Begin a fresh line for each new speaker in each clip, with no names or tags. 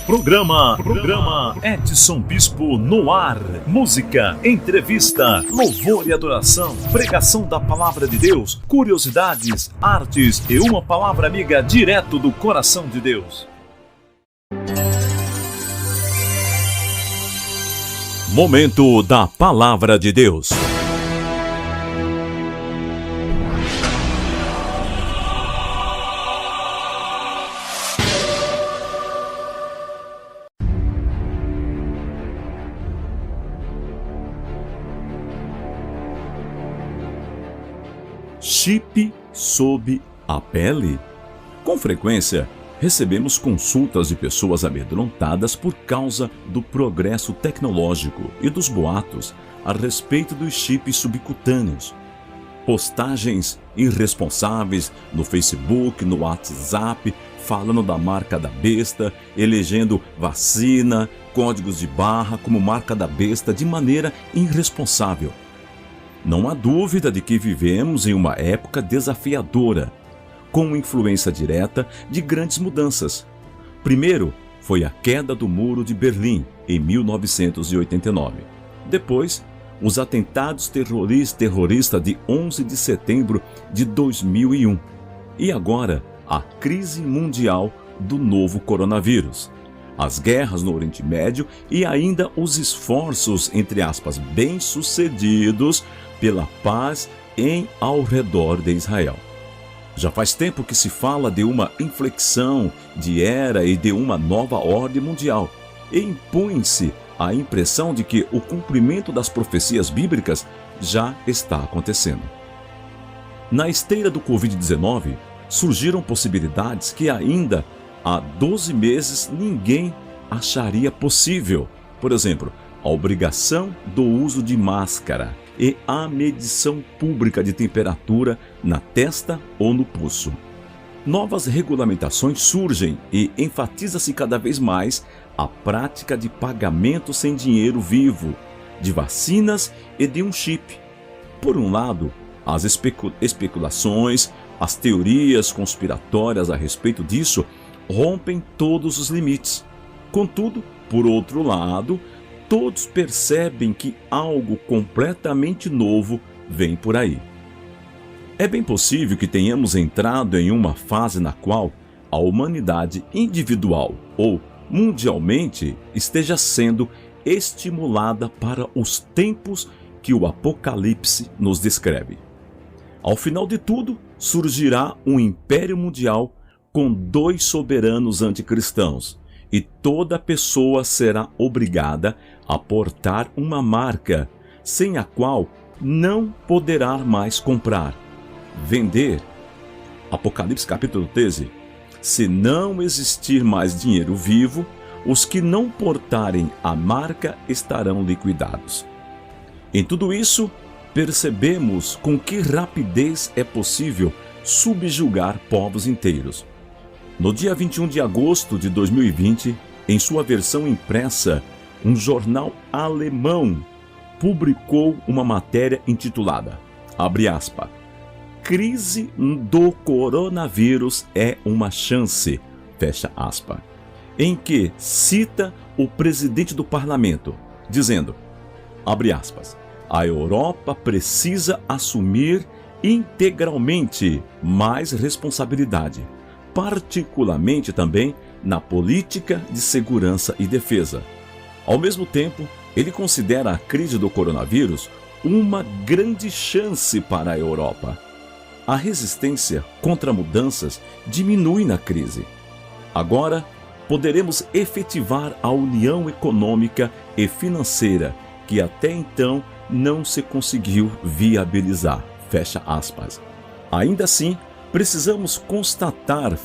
Programa Edson Bispo no ar. Música, entrevista, louvor e adoração, pregação da palavra de Deus, curiosidades, artes e uma palavra amiga direto do coração de Deus. Momento da palavra de Deus. Chip sob a pele? Com frequência, recebemos consultas de pessoas amedrontadas por causa do progresso tecnológico e dos boatos a respeito dos chips subcutâneos. Postagens irresponsáveis no Facebook, no WhatsApp, falando da marca da besta, elegendo vacina, códigos de barra como marca da besta de maneira irresponsável. Não há dúvida de que vivemos em uma época desafiadora, com influência direta de grandes mudanças. Primeiro, foi a queda do Muro de Berlim, em 1989. Depois, os atentados terroristas de 11 de setembro de 2001. E agora, a crise mundial do novo coronavírus. As guerras no Oriente Médio e ainda os esforços, entre aspas, bem-sucedidos pela paz ao redor de Israel. Já faz tempo que se fala de uma inflexão de era e de uma nova ordem mundial, e impõe-se a impressão de que o cumprimento das profecias bíblicas já está acontecendo. Na esteira do Covid-19, surgiram possibilidades que ainda há 12 meses ninguém acharia possível. Por exemplo, a obrigação do uso de máscara e a medição pública de temperatura na testa ou no pulso. Novas regulamentações surgem e enfatiza-se cada vez mais a prática de pagamento sem dinheiro vivo, de vacinas e de um chip. Por um lado, as especulações, as teorias conspiratórias a respeito disso rompem todos os limites. Contudo, por outro lado, todos percebem que algo completamente novo vem por aí. É bem possível que tenhamos entrado em uma fase na qual a humanidade individual ou mundialmente esteja sendo estimulada para os tempos que o Apocalipse nos descreve. Ao final de tudo, surgirá um império mundial com 2 soberanos anticristãos, e toda pessoa será obrigada a portar uma marca, sem a qual não poderá mais comprar, vender. Apocalipse capítulo 13. Se não existir mais dinheiro vivo, os que não portarem a marca estarão liquidados. Em tudo isso, percebemos com que rapidez é possível subjugar povos inteiros. No dia 21 de agosto de 2020, em sua versão impressa, um jornal alemão publicou uma matéria intitulada, abre aspas, "Crise do coronavírus é uma chance", fecha aspas, em que cita o presidente do parlamento, dizendo, abre aspas, "A Europa precisa assumir integralmente mais responsabilidade, particularmente também na política de segurança e defesa." Ao mesmo tempo, ele considera a crise do coronavírus uma grande chance para a Europa. A resistência contra mudanças diminui na crise. Agora, poderemos efetivar a união econômica e financeira que até então não se conseguiu viabilizar, fecha aspas. Ainda assim, precisamos constatar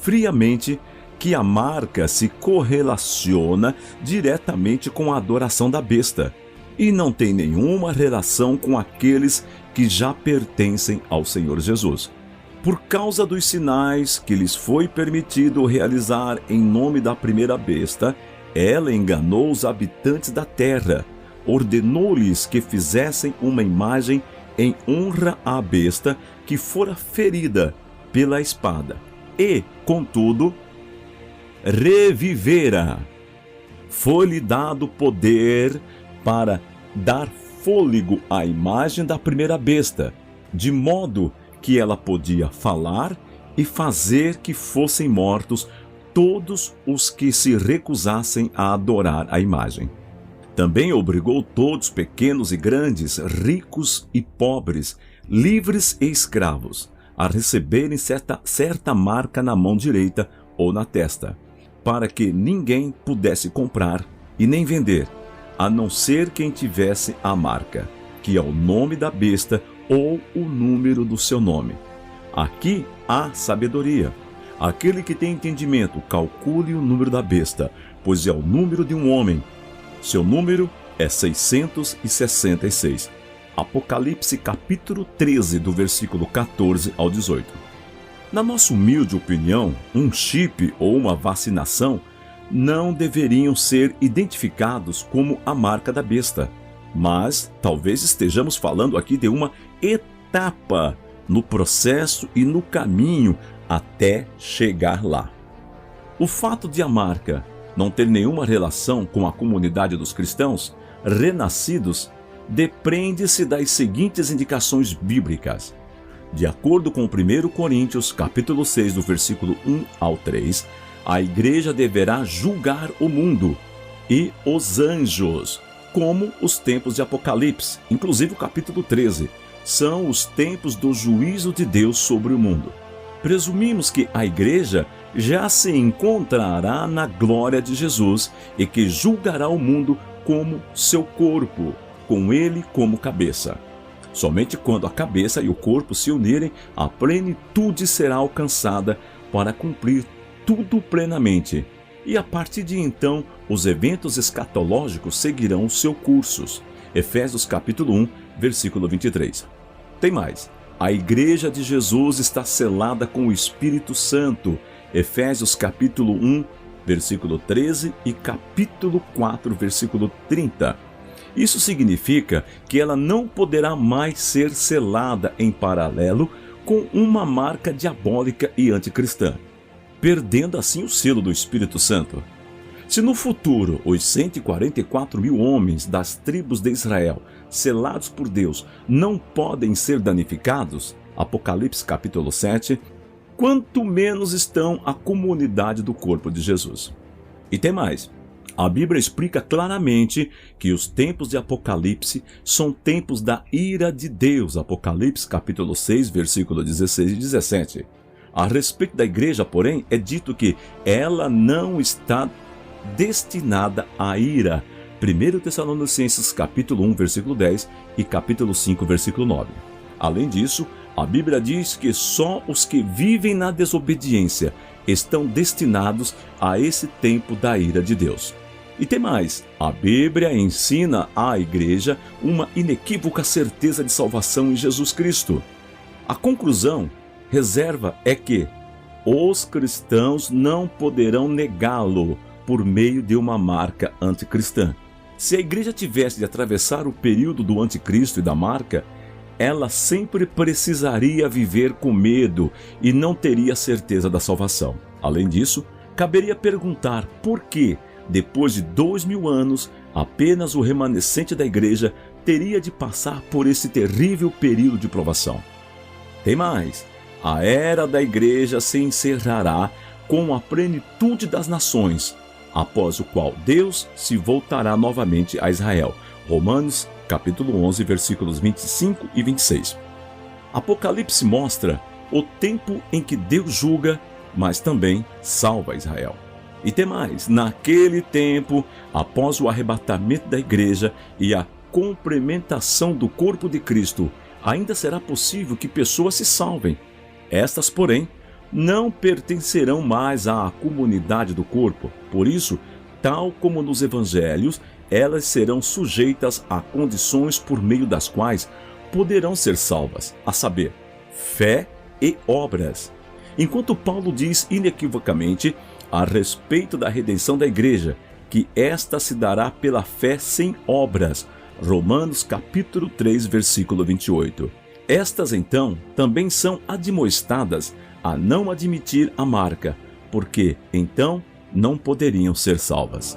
friamente que a marca se correlaciona diretamente com a adoração da besta e não tem nenhuma relação com aqueles que já pertencem ao Senhor Jesus. Por causa dos sinais que lhes foi permitido realizar em nome da primeira besta, ela enganou os habitantes da terra, ordenou-lhes que fizessem uma imagem em honra à besta que fora ferida pela espada. E, contudo, revivera. Foi-lhe dado poder para dar fôlego à imagem da primeira besta, de modo que ela podia falar e fazer que fossem mortos todos os que se recusassem a adorar a imagem. Também obrigou todos, pequenos e grandes, ricos e pobres, livres e escravos, a receberem certa marca na mão direita ou na testa, para que ninguém pudesse comprar e nem vender, a não ser quem tivesse a marca, que é o nome da besta ou o número do seu nome. Aqui há sabedoria. Aquele que tem entendimento, calcule o número da besta, pois é o número de um homem. Seu número é 666. Apocalipse capítulo 13, do versículo 14 ao 18. Na nossa humilde opinião, um chip ou uma vacinação não deveriam ser identificados como a marca da besta. Mas talvez estejamos falando aqui de uma etapa no processo e no caminho até chegar lá. O fato de a marca não ter nenhuma relação com a comunidade dos cristãos renascidos depende-se das seguintes indicações bíblicas. De acordo com 1 Coríntios, capítulo 6, do versículo 1 ao 3, a igreja deverá julgar o mundo e os anjos, como os tempos de Apocalipse, inclusive o capítulo 13, são os tempos do juízo de Deus sobre o mundo. Presumimos que a igreja já se encontrará na glória de Jesus e que julgará o mundo como seu corpo, com ele como cabeça. Somente quando a cabeça e o corpo se unirem, a plenitude será alcançada para cumprir tudo plenamente. E a partir de então, os eventos escatológicos seguirão os seus cursos. Efésios capítulo 1, versículo 23. Tem mais. A igreja de Jesus está selada com o Espírito Santo. Efésios capítulo 1, versículo 13 e capítulo 4, versículo 30. Isso significa que ela não poderá mais ser selada em paralelo com uma marca diabólica e anticristã, perdendo assim o selo do Espírito Santo. Se no futuro os 144 mil homens das tribos de Israel, selados por Deus, não podem ser danificados, Apocalipse capítulo 7, quanto menos estão a comunidade do corpo de Jesus. E tem mais. A Bíblia explica claramente que os tempos de Apocalipse são tempos da ira de Deus, Apocalipse capítulo 6, versículo 16 e 17. A respeito da igreja, porém, é dito que ela não está destinada à ira. 1 Tessalonicenses capítulo 1, versículo 10 e capítulo 5, versículo 9. Além disso, a Bíblia diz que só os que vivem na desobediência estão destinados a esse tempo da ira de Deus. E tem mais, a Bíblia ensina à igreja uma inequívoca certeza de salvação em Jesus Cristo. A conclusão reserva é que os cristãos não poderão negá-lo por meio de uma marca anticristã. Se a igreja tivesse de atravessar o período do anticristo e da marca, ela sempre precisaria viver com medo e não teria certeza da salvação. Além disso, caberia perguntar por que, depois de 2000 anos, apenas o remanescente da igreja teria de passar por esse terrível período de provação. Tem mais, a era da igreja se encerrará com a plenitude das nações, após o qual Deus se voltará novamente a Israel. Romanos capítulo 11, versículos 25 e 26. Apocalipse mostra o tempo em que Deus julga, mas também salva Israel. E tem mais, naquele tempo, após o arrebatamento da igreja e a complementação do corpo de Cristo, ainda será possível que pessoas se salvem. Estas, porém, não pertencerão mais à comunidade do corpo. Por isso, tal como nos evangelhos, elas serão sujeitas a condições por meio das quais poderão ser salvas, a saber, fé e obras. Enquanto Paulo diz inequivocamente a respeito da redenção da igreja, que esta se dará pela fé sem obras, Romanos capítulo 3, versículo 28. Estas, então, também são admoestadas a não admitir a marca, porque, então, não poderiam ser salvas.